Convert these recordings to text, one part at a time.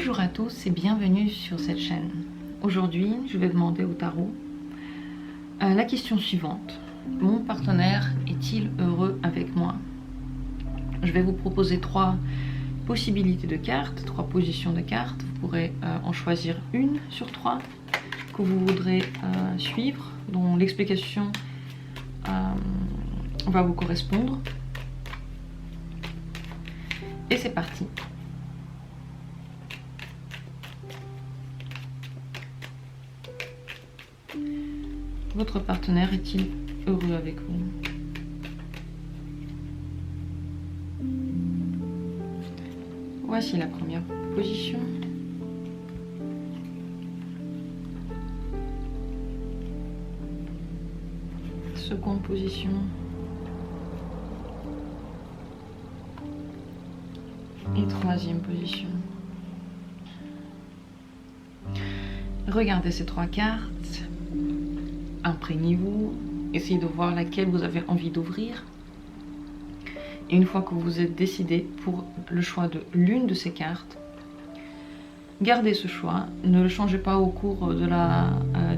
Bonjour à tous et bienvenue sur cette chaîne. Aujourd'hui, je vais demander au tarot la question suivante. Mon partenaire est-il heureux avec moi? Je vais vous proposer 3 possibilités de cartes, 3 positions de cartes. Vous pourrez en choisir une sur 3 que vous voudrez suivre, dont l'explication va vous correspondre. Et c'est parti. Votre partenaire est-il heureux avec vous? Voici la première position. Seconde position. Et troisième position. Regardez ces 3 cartes. Imprégnez-vous, essayez de voir laquelle vous avez envie d'ouvrir. Et une fois que vous êtes décidé pour le choix de l'une de ces cartes, gardez ce choix, ne le changez pas au cours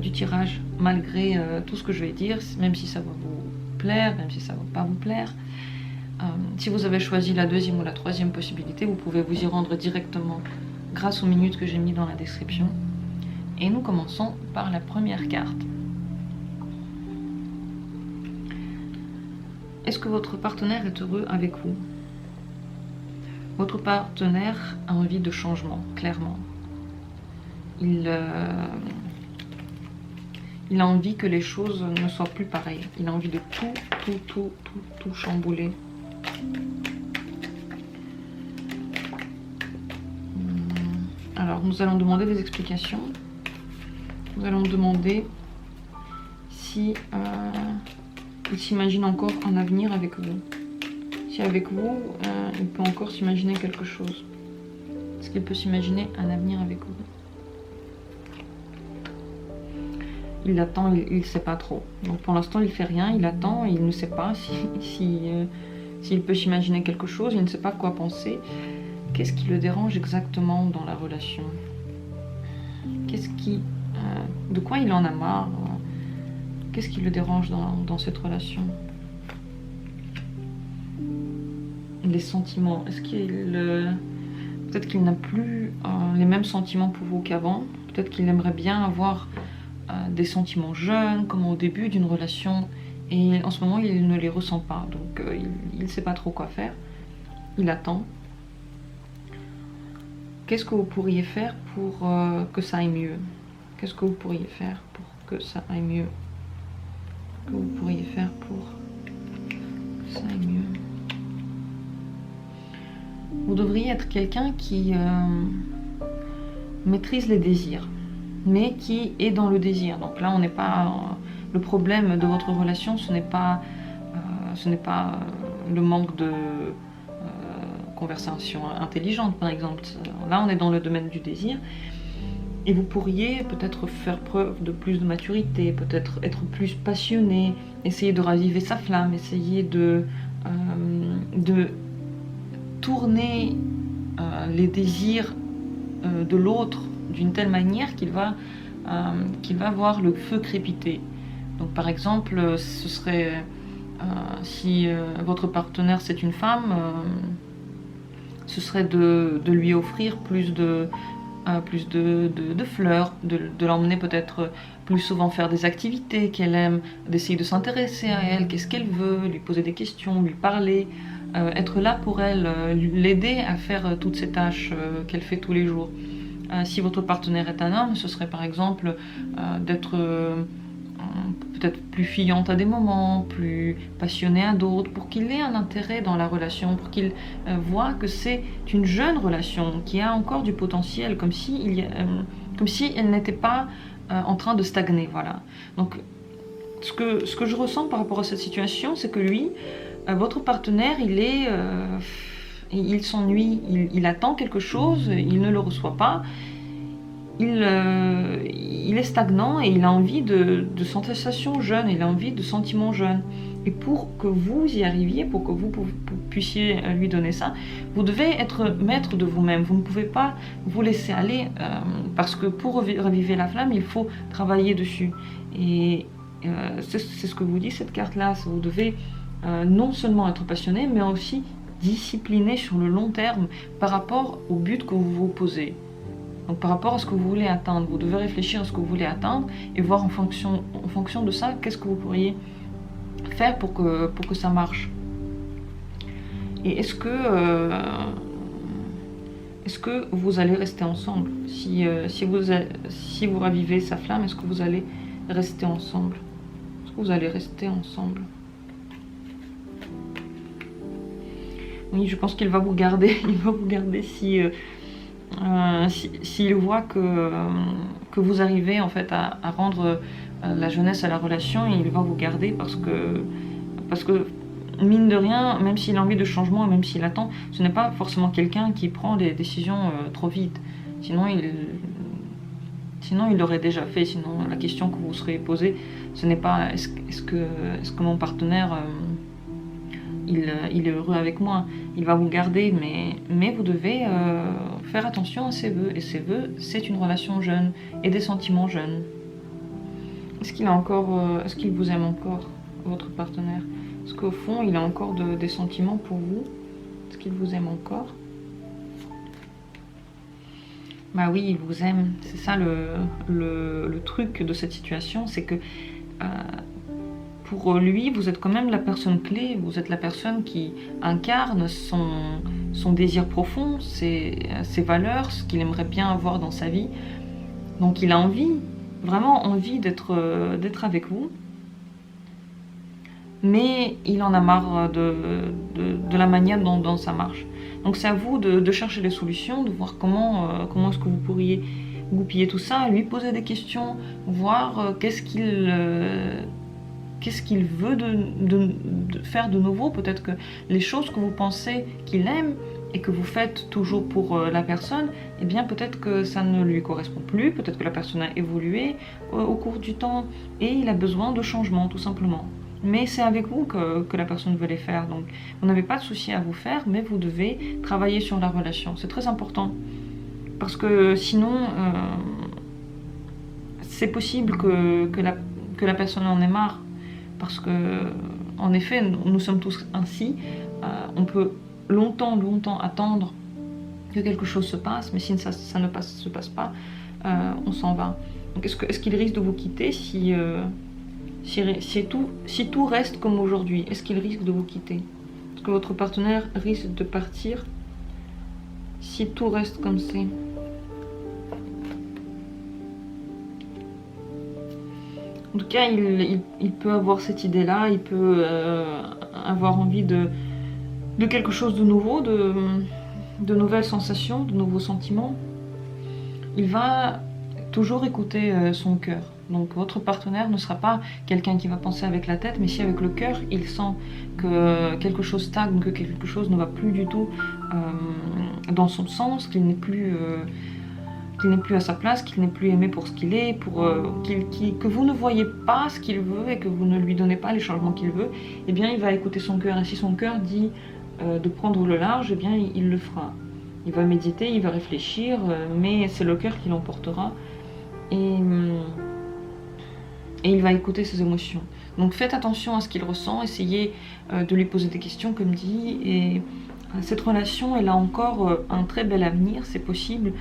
du tirage, malgré tout ce que je vais dire, même si ça va vous plaire, même si ça ne va pas vous plaire. Si vous avez choisi la deuxième ou la troisième possibilité, vous pouvez vous y rendre directement grâce aux minutes que j'ai mis dans la description. Et nous commençons par la première carte. Est-ce que votre partenaire est heureux avec vous? Votre partenaire a envie de changement, clairement. Il a envie que les choses ne soient plus pareilles. Il a envie de tout chambouler. Alors, nous allons demander des explications. Nous allons demander si il s'imagine encore un avenir avec vous. Si avec vous, il peut encore s'imaginer quelque chose. Est-ce qu'il peut s'imaginer un avenir avec vous? Il attend, il ne sait pas trop. Donc pour l'instant, il ne fait rien, il attend, il ne sait pas s'il peut s'imaginer quelque chose, il ne sait pas quoi penser. Qu'est-ce qui le dérange exactement dans la relation? De quoi il en a marre? Qu'est-ce qui le dérange dans cette relation? Les sentiments. Est-ce peut-être qu'il n'a plus les mêmes sentiments pour vous qu'avant? Peut-être qu'il aimerait bien avoir des sentiments jeunes, comme au début d'une relation. Et en ce moment, il ne les ressent pas. Donc, il ne sait pas trop quoi faire. Il attend. Qu'est-ce que vous pourriez faire pour que ça aille mieux? Qu'est-ce que vous pourriez faire pour que ça aille mieux? Que vous pourriez faire pour que ça aille mieux? Vous devriez être quelqu'un qui maîtrise les désirs, mais qui est dans le désir. Donc là, on n'est pas le problème de votre relation, ce n'est pas le manque de conversation intelligente, par exemple. Là, on est dans le domaine du désir. Et vous pourriez peut-être faire preuve de plus de maturité, peut-être être plus passionné, essayer de raviver sa flamme, essayer de tourner les désirs de l'autre d'une telle manière qu'il va voir le feu crépiter. Donc par exemple, ce serait si votre partenaire c'est une femme, ce serait de lui offrir plus de fleurs, de l'emmener peut-être plus souvent faire des activités qu'elle aime, d'essayer de s'intéresser à elle, qu'est-ce qu'elle veut, lui poser des questions, lui parler, être là pour elle, l'aider à faire toutes ces tâches qu'elle fait tous les jours. Si votre partenaire est un homme, ce serait par exemple d'être peut-être plus fuyante à des moments, plus passionné à d'autres, pour qu'il ait un intérêt dans la relation, pour qu'il voit que c'est une jeune relation, qui a encore du potentiel, comme si elle n'était pas en train de stagner. Voilà. Donc, ce que je ressens par rapport à cette situation, c'est que lui, votre partenaire, il s'ennuie, il attend quelque chose, il ne le reçoit pas. Il est stagnant et il a envie de sensations jeunes, il a envie de sentiments jeunes. Et pour que vous y arriviez, pour que vous puissiez lui donner ça, vous devez être maître de vous-même. Vous ne pouvez pas vous laisser aller parce que pour raviver la flamme, il faut travailler dessus. Et c'est ce que vous dit cette carte-là. Vous devez non seulement être passionné, mais aussi discipliné sur le long terme par rapport au but que vous vous posez. Donc par rapport à ce que vous voulez atteindre, vous devez réfléchir à ce que vous voulez atteindre et voir en fonction de ça, qu'est-ce que vous pourriez faire pour que ça marche. Et est-ce que vous allez rester ensemble si vous ravivez sa flamme, est-ce que vous allez rester ensemble? Est-ce que vous allez rester ensemble? Oui, je pense qu'il va vous garder. Il va vous garder s'il voit que vous arrivez en fait à rendre la jeunesse à la relation, il va vous garder parce que mine de rien, même s'il a envie de changement, même s'il attend, ce n'est pas forcément quelqu'un qui prend des décisions trop vite. Sinon il l'aurait déjà fait. Sinon la question que vous serez posée, ce n'est pas est-ce que mon partenaire il est heureux avec moi. Il va vous garder, mais vous devez faire attention à ses vœux. Et ses vœux, c'est une relation jeune et des sentiments jeunes. Est-ce qu'il vous aime encore, votre partenaire? Est-ce qu'au fond, il a encore des sentiments pour vous? Est-ce qu'il vous aime encore? Bah oui, il vous aime. C'est ça le truc de cette situation, c'est que pour lui, vous êtes quand même la personne clé, vous êtes la personne qui incarne son désir profond, ses valeurs, ce qu'il aimerait bien avoir dans sa vie. Donc il a envie, vraiment envie d'être avec vous, mais il en a marre de la manière dont ça marche. Donc c'est à vous de chercher des solutions, de voir comment est-ce que vous pourriez goupiller tout ça, lui poser des questions, voir qu'est-ce qu'il veut de faire de nouveau. Peut-être que les choses que vous pensez qu'il aime et que vous faites toujours pour la personne, eh bien peut-être que ça ne lui correspond plus, peut-être que la personne a évolué au cours du temps et il a besoin de changement tout simplement. Mais c'est avec vous que la personne veut les faire, donc vous n'avez pas de souci à vous faire, mais vous devez travailler sur la relation. C'est très important, parce que sinon, c'est possible que la personne en ait marre. Parce que, en effet, nous sommes tous ainsi. On peut longtemps attendre que quelque chose se passe, mais si ça ne se passe pas, on s'en va. Donc est-ce qu'il risque de vous quitter si tout reste comme aujourd'hui? Est-ce qu'il risque de vous quitter? Est-ce que votre partenaire risque de partir si tout reste comme c'est? En tout cas, il peut avoir cette idée-là, il peut avoir envie de quelque chose de nouveau, de nouvelles sensations, de nouveaux sentiments. Il va toujours écouter son cœur. Donc votre partenaire ne sera pas quelqu'un qui va penser avec la tête, mais si avec le cœur, il sent que quelque chose stagne, que quelque chose ne va plus du tout dans son sens, qu'il n'est plus à sa place, qu'il n'est plus aimé pour ce qu'il est, que vous ne voyez pas ce qu'il veut et que vous ne lui donnez pas les changements qu'il veut, eh bien il va écouter son cœur. Et si son cœur dit de prendre le large, eh bien il le fera. Il va méditer, il va réfléchir, mais c'est le cœur qui l'emportera. Et il va écouter ses émotions. Donc faites attention à ce qu'il ressent, essayez de lui poser des questions comme dit, et cette relation, elle a encore un très bel avenir, c'est possible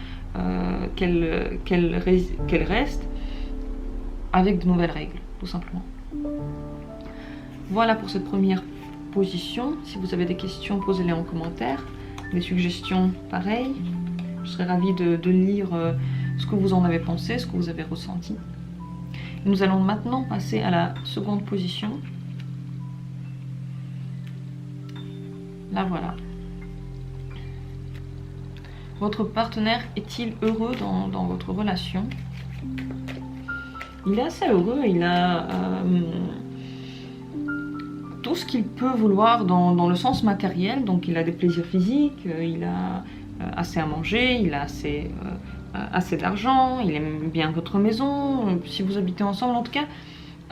qu'elle reste avec de nouvelles règles, tout simplement. Voilà pour cette première position. Si vous avez des questions, posez-les en commentaire. Des suggestions, pareil. Je serais ravie de lire ce que vous en avez pensé, ce que vous avez ressenti. Nous allons maintenant passer à la seconde position. La voilà. Votre partenaire est-il heureux dans votre relation? Il est assez heureux, il a tout ce qu'il peut vouloir dans le sens matériel. Donc il a des plaisirs physiques, il a assez à manger, il a assez d'argent, il aime bien votre maison, si vous habitez ensemble en tout cas,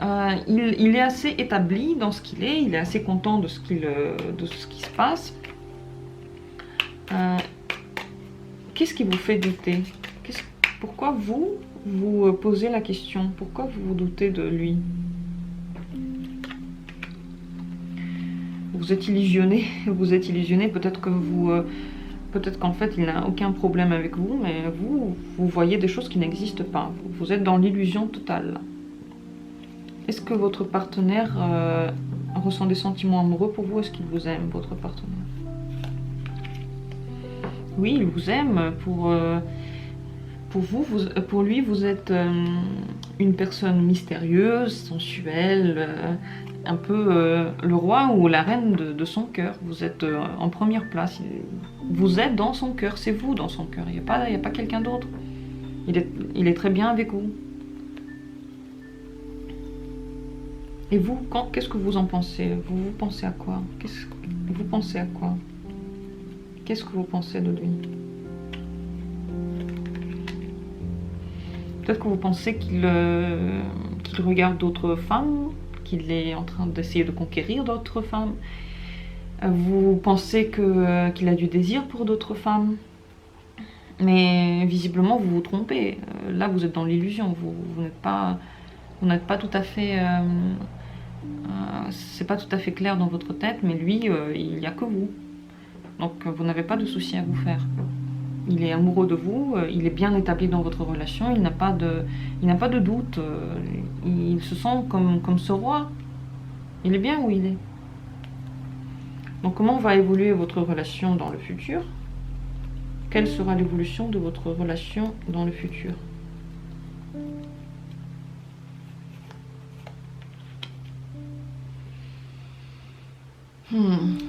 Il est assez établi dans ce qu'il est, il est assez content de ce qui se passe. Qu'est-ce qui vous fait douter? Pourquoi vous posez la question? Pourquoi vous doutez de lui? Vous êtes illusionné, peut-être que peut-être qu'en fait il n'a aucun problème avec vous, mais vous voyez des choses qui n'existent pas. Vous êtes dans l'illusion totale. Est-ce que votre partenaire ressent des sentiments amoureux pour vous? Est-ce qu'il vous aime, votre partenaire? Oui, il vous aime. Pour lui, vous êtes une personne mystérieuse, sensuelle, un peu le roi ou la reine de son cœur. Vous êtes en première place. Vous êtes dans son cœur, c'est vous dans son cœur. Il n'y a pas quelqu'un d'autre. Il est très bien avec vous. Et vous, qu'est-ce que vous en pensez? Vous pensez à quoi? Vous pensez à quoi? Qu'est-ce que vous pensez de lui? Peut-être que vous pensez qu'il regarde d'autres femmes, qu'il est en train d'essayer de conquérir d'autres femmes. Vous pensez qu'il a du désir pour d'autres femmes. Mais visiblement, vous vous trompez. Là, vous êtes dans l'illusion. Vous n'êtes pas tout à fait... c'est pas tout à fait clair dans votre tête, mais lui, il n'y a que vous. Donc, vous n'avez pas de souci à vous faire. Il est amoureux de vous, il est bien établi dans votre relation, il n'a pas de doute, il se sent comme ce roi. Il est bien où il est. Donc comment va évoluer votre relation dans le futur? Quelle sera l'évolution de votre relation dans le futur?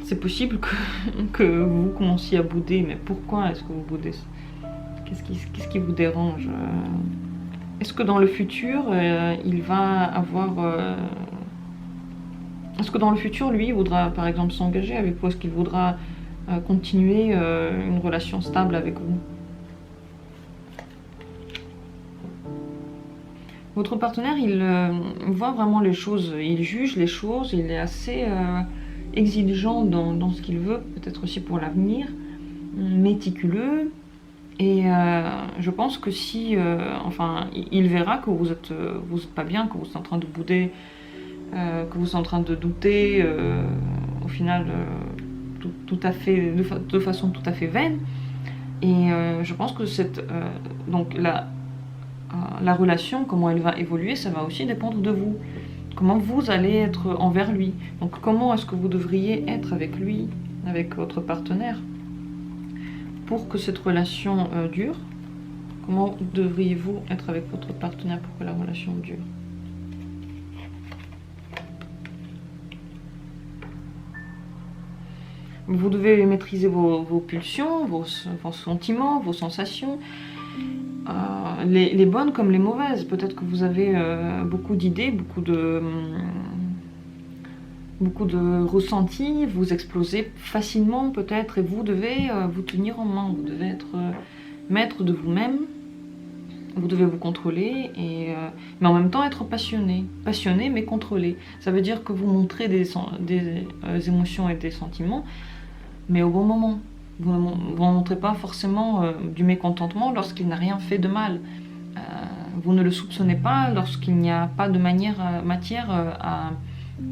C'est possible que vous commenciez à bouder, mais pourquoi est-ce que vous boudez? Qu'est-ce qui vous dérange? Est-ce que dans le futur, il va avoir... Est-ce que dans le futur, lui, il voudra par exemple s'engager avec vous? Est-ce qu'il voudra continuer une relation stable avec vous? Votre partenaire, il voit vraiment les choses, il juge les choses, il est assez... exigeant dans ce qu'il veut, peut-être aussi pour l'avenir, méticuleux, et je pense que si, enfin, il verra que vous êtes pas bien, que vous êtes en train de bouder, que vous êtes en train de douter, au final, tout à fait, de façon tout à fait vaine, et je pense que donc la relation, comment elle va évoluer, ça va aussi dépendre de vous. Comment vous allez être envers lui. Donc comment est-ce que vous devriez être avec lui, avec votre partenaire, pour que cette relation dure? Comment devriez-vous être avec votre partenaire pour que la relation dure? Vous devez maîtriser vos pulsions, vos sentiments, vos sensations. Les bonnes comme les mauvaises. Peut-être que vous avez beaucoup d'idées, beaucoup de ressentis, vous explosez facilement peut-être, et vous devez vous tenir en main, vous devez être maître de vous-même, vous devez vous contrôler, mais en même temps être passionné mais contrôlé. Ça veut dire que vous montrez des émotions et des sentiments, mais au bon moment. Vous ne montrez pas forcément du mécontentement lorsqu'il n'a rien fait de mal. Vous ne le soupçonnez pas lorsqu'il n'y a pas de matière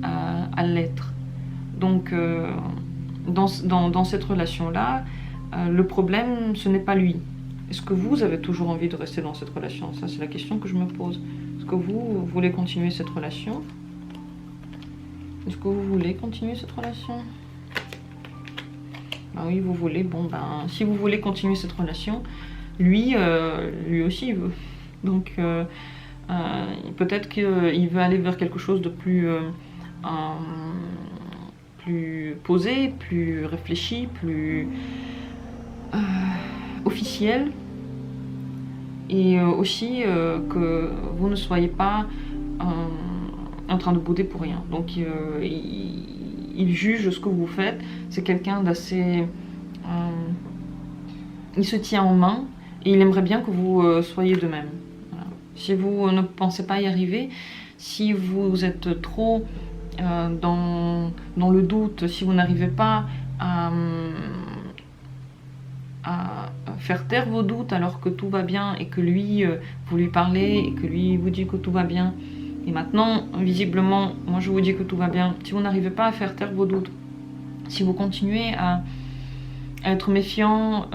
à l'être. Donc, dans cette relation-là, le problème, ce n'est pas lui. Est-ce que vous avez toujours envie de rester dans cette relation? Ça, c'est la question que je me pose. Est-ce que vous voulez continuer cette relation? Est-ce que vous voulez continuer cette relation? Ben oui, vous voulez. Bon, ben, si vous voulez continuer cette relation, lui aussi il veut. Donc, peut-être qu'il veut aller vers quelque chose de plus posé, plus réfléchi, plus officiel. Et aussi que vous ne soyez pas en train de bouder pour rien. Donc, il juge ce que vous faites. C'est quelqu'un d'assez... il se tient en main et il aimerait bien que vous soyez de même. Voilà. Si vous ne pensez pas y arriver, Si vous êtes trop dans le doute, si vous n'arrivez pas à faire taire vos doutes alors que tout va bien et que lui, vous lui parlez et que lui vous dit que tout va bien, et maintenant, visiblement, moi je vous dis que tout va bien, si vous n'arrivez pas à faire taire vos doutes, si vous continuez à être méfiant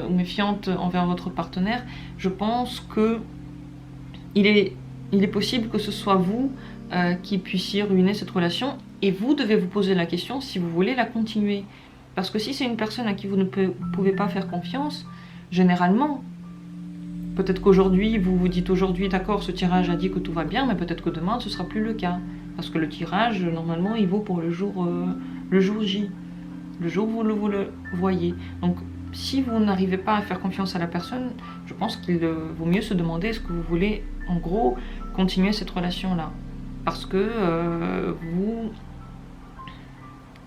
ou méfiante envers votre partenaire, je pense que il est possible que ce soit vous qui puissiez ruiner cette relation, et vous devez vous poser la question si vous voulez la continuer. Parce que si c'est une personne à qui vous ne pouvez pas faire confiance, généralement, peut-être qu'aujourd'hui, vous vous dites aujourd'hui, d'accord, ce tirage a dit que tout va bien, mais peut-être que demain, ce ne sera plus le cas. Parce que le tirage, normalement, il vaut pour le jour J, le jour où vous le voyez. Donc, si vous n'arrivez pas à faire confiance à la personne, je pense qu'il vaut mieux se demander est-ce que vous voulez, en gros, continuer cette relation-là. Parce que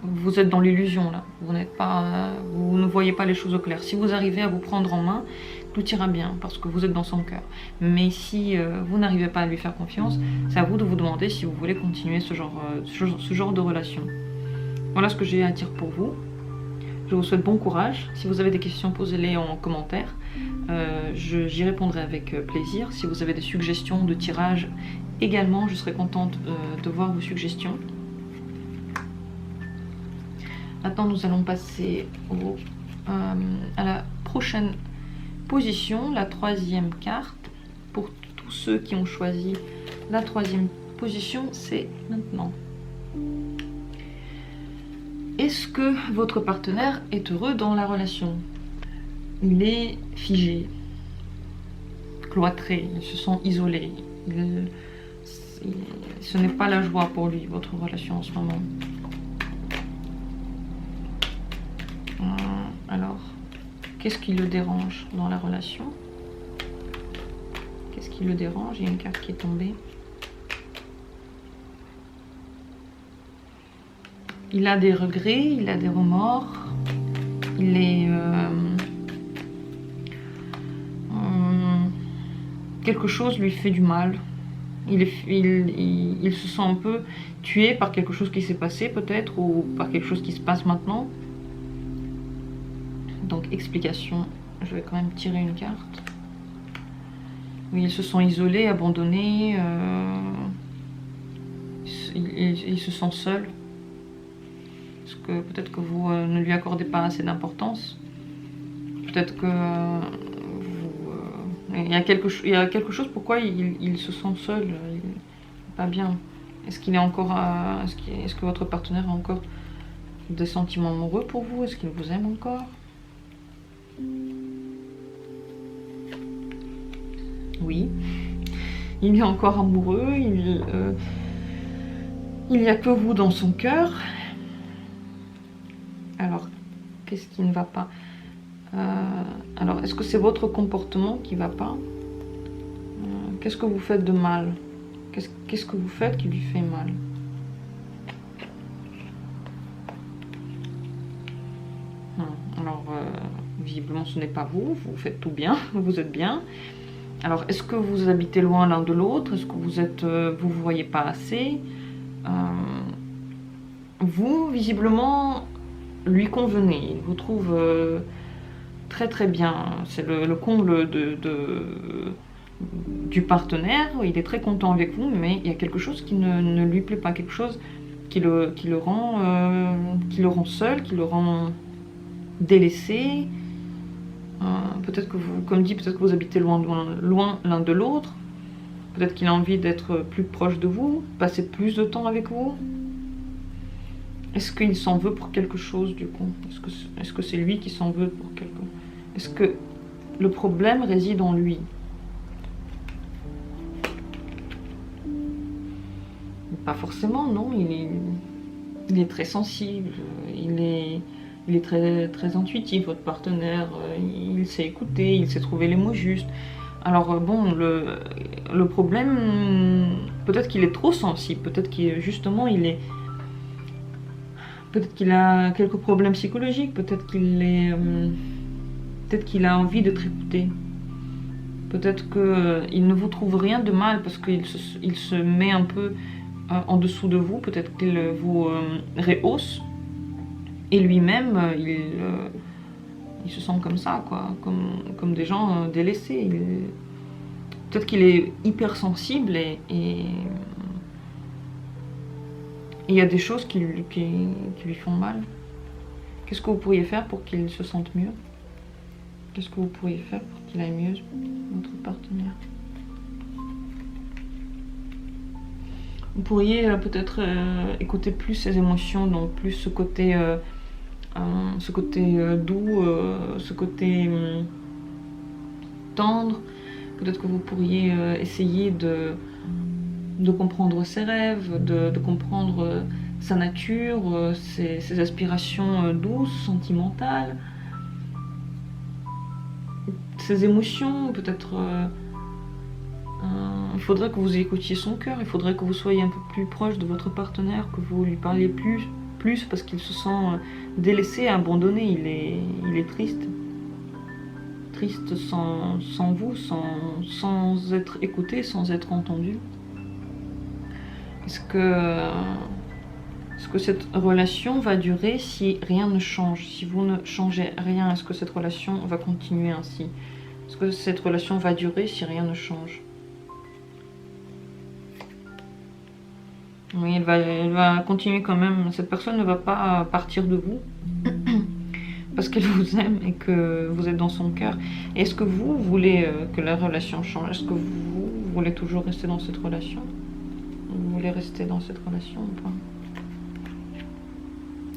vous êtes dans l'illusion là, vous ne voyez pas les choses au clair. Si vous arrivez à vous prendre en main, tout ira bien parce que vous êtes dans son cœur. Mais si vous n'arrivez pas à lui faire confiance, c'est à vous de vous demander si vous voulez continuer ce genre de relation. Voilà ce que j'ai à dire pour vous. Je vous souhaite bon courage. Si vous avez des questions, posez-les en commentaire. J'y répondrai avec plaisir. Si vous avez des suggestions de tirage également, je serai contente de voir vos suggestions. Maintenant, nous allons passer à la prochaine position, la troisième carte. Pour tous ceux qui ont choisi la troisième position, c'est maintenant. Est-ce que votre partenaire est heureux dans la relation? Il est figé, cloîtré, il se sent isolé. Ce n'est pas la joie pour lui, votre relation en ce moment. Alors, qu'est-ce qui le dérange dans la relation? Qu'est-ce qui le dérange? Il y a une carte qui est tombée. Il a des regrets, il a des remords, il est... quelque chose lui fait du mal. Il se sent un peu tué par quelque chose qui s'est passé peut-être, ou par quelque chose qui se passe maintenant. Donc, explication, je vais quand même tirer une carte. Oui, ils se sont isolés, abandonnés, il se sent seul. Parce que peut-être que vous ne lui accordez pas assez d'importance. Peut-être que il y a quelque chose pourquoi il se sent seul, il n'est pas bien. Est-ce qu'il est encore est-ce que votre partenaire a encore des sentiments amoureux pour vous? Est-ce qu'il vous aime encore? Oui, il est encore amoureux, il n'y a que vous dans son cœur. Alors, qu'est-ce qui ne va pas? Alors, est-ce que c'est votre comportement qui ne va pas? Qu'est-ce que vous faites de mal? Qu'est-ce que vous faites qui lui fait mal? Alors, visiblement, ce n'est pas vous, vous faites tout bien, vous êtes bien. Alors, est-ce que vous habitez loin l'un de l'autre? Est-ce que vous voyez pas assez? Vous, visiblement, lui convenez. Il vous trouve très très bien. C'est le comble du partenaire. Il est très content avec vous, mais il y a quelque chose qui ne lui plaît pas. Quelque chose qui le rend seul, qui le rend délaissé. Peut-être que vous, comme dit, peut-être que vous habitez loin l'un de l'autre. Peut-être qu'il a envie d'être plus proche de vous, passer plus de temps avec vous. Est-ce qu'il s'en veut pour quelque chose du coup? Est-ce que c'est lui qui s'en veut pour quelque chose? Est-ce que le problème réside en lui? Pas forcément, non. Il est très sensible. Il est très, très intuitif, votre partenaire. Il sait écouter, il sait trouver les mots justes. Alors bon, le problème, peut-être qu'il est trop sensible. Peut-être qu'il justement, peut-être qu'il a quelques problèmes psychologiques. Peut-être qu'il a envie d'être écouté. Peut-être qu'il ne vous trouve rien de mal parce qu'il se met un peu en dessous de vous. Peut-être qu'il vous rehausse. Et lui-même, il se sent comme ça, quoi. Comme des gens délaissés. Peut-être qu'il est hypersensible et il y a des choses qui lui font mal. Qu'est-ce que vous pourriez faire pour qu'il se sente mieux? Qu'est-ce que vous pourriez faire pour qu'il aille mieux, votre partenaire? Vous pourriez peut-être écouter plus ses émotions, donc plus ce côté doux, ce côté tendre. Peut-être que vous pourriez essayer de comprendre ses rêves, de comprendre sa nature, ses aspirations douces, sentimentales, ses émotions. Peut-être il faudrait que vous écoutiez son cœur, il faudrait que vous soyez un peu plus proche de votre partenaire, que vous lui parliez plus parce qu'il se sent délaissé, abandonné, il est triste. Triste sans vous, sans être écouté, sans être entendu. Est-ce que cette relation va durer si rien ne change? Si vous ne changez rien, est-ce que cette relation va continuer ainsi? Est-ce que cette relation va durer si rien ne change? Oui, elle va continuer quand même. Cette personne ne va pas partir de vous parce qu'elle vous aime et que vous êtes dans son cœur. Est-ce que vous voulez que la relation change? Est-ce que vous voulez toujours rester dans cette relation? Vous voulez rester dans cette relation ou pas?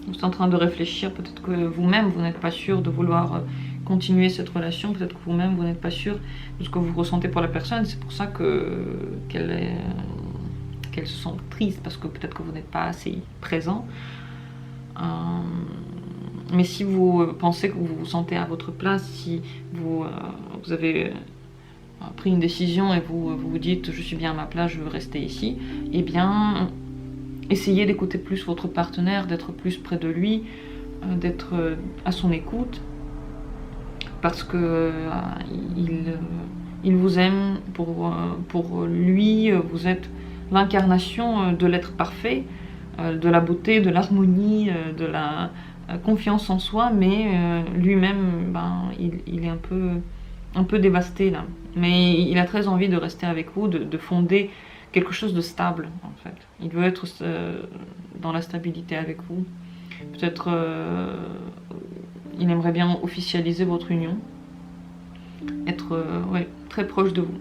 Vous êtes en train de réfléchir, peut-être que vous-même, vous n'êtes pas sûr de vouloir continuer cette relation, peut-être que vous-même, vous n'êtes pas sûr de ce que vous ressentez pour la personne, c'est pour ça qu'elle se sent triste, parce que peut-être que vous n'êtes pas assez présent. Mais si vous pensez que vous vous sentez à votre place, si vous avez pris une décision et vous dites « je suis bien à ma place, je veux rester ici », eh bien, essayez d'écouter plus votre partenaire, d'être plus près de lui, d'être à son écoute, parce que il vous aime. Pour lui, vous êtes l'incarnation de l'être parfait, de la beauté, de l'harmonie, de la confiance en soi, mais lui-même, il est un peu dévasté là. Mais il a très envie de rester avec vous, de fonder quelque chose de stable en fait. Il veut être dans la stabilité avec vous. Peut-être il aimerait bien officialiser votre union, être très proche de vous.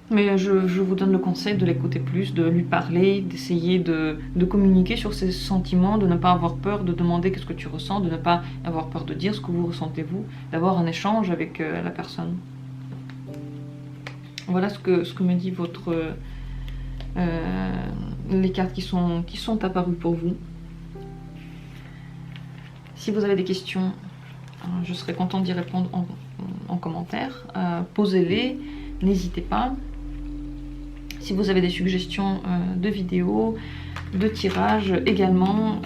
Mais je vous donne le conseil de l'écouter plus, de lui parler, d'essayer de communiquer sur ses sentiments, de ne pas avoir peur de demander qu'est-ce que tu ressens, de ne pas avoir peur de dire ce que vous ressentez vous, d'avoir un échange avec la personne. Voilà ce que me dit les cartes qui sont apparues pour vous. Si vous avez des questions, je serai contente d'y répondre en commentaire. Posez-les, n'hésitez pas. Si vous avez des suggestions de vidéos, de tirages également,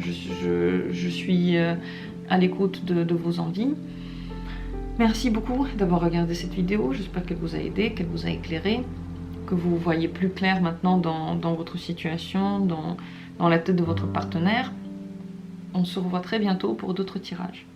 je suis à l'écoute de vos envies. Merci beaucoup d'avoir regardé cette vidéo, j'espère qu'elle vous a aidé, qu'elle vous a éclairé, que vous voyez plus clair maintenant dans votre situation, dans la tête de votre partenaire. On se revoit très bientôt pour d'autres tirages.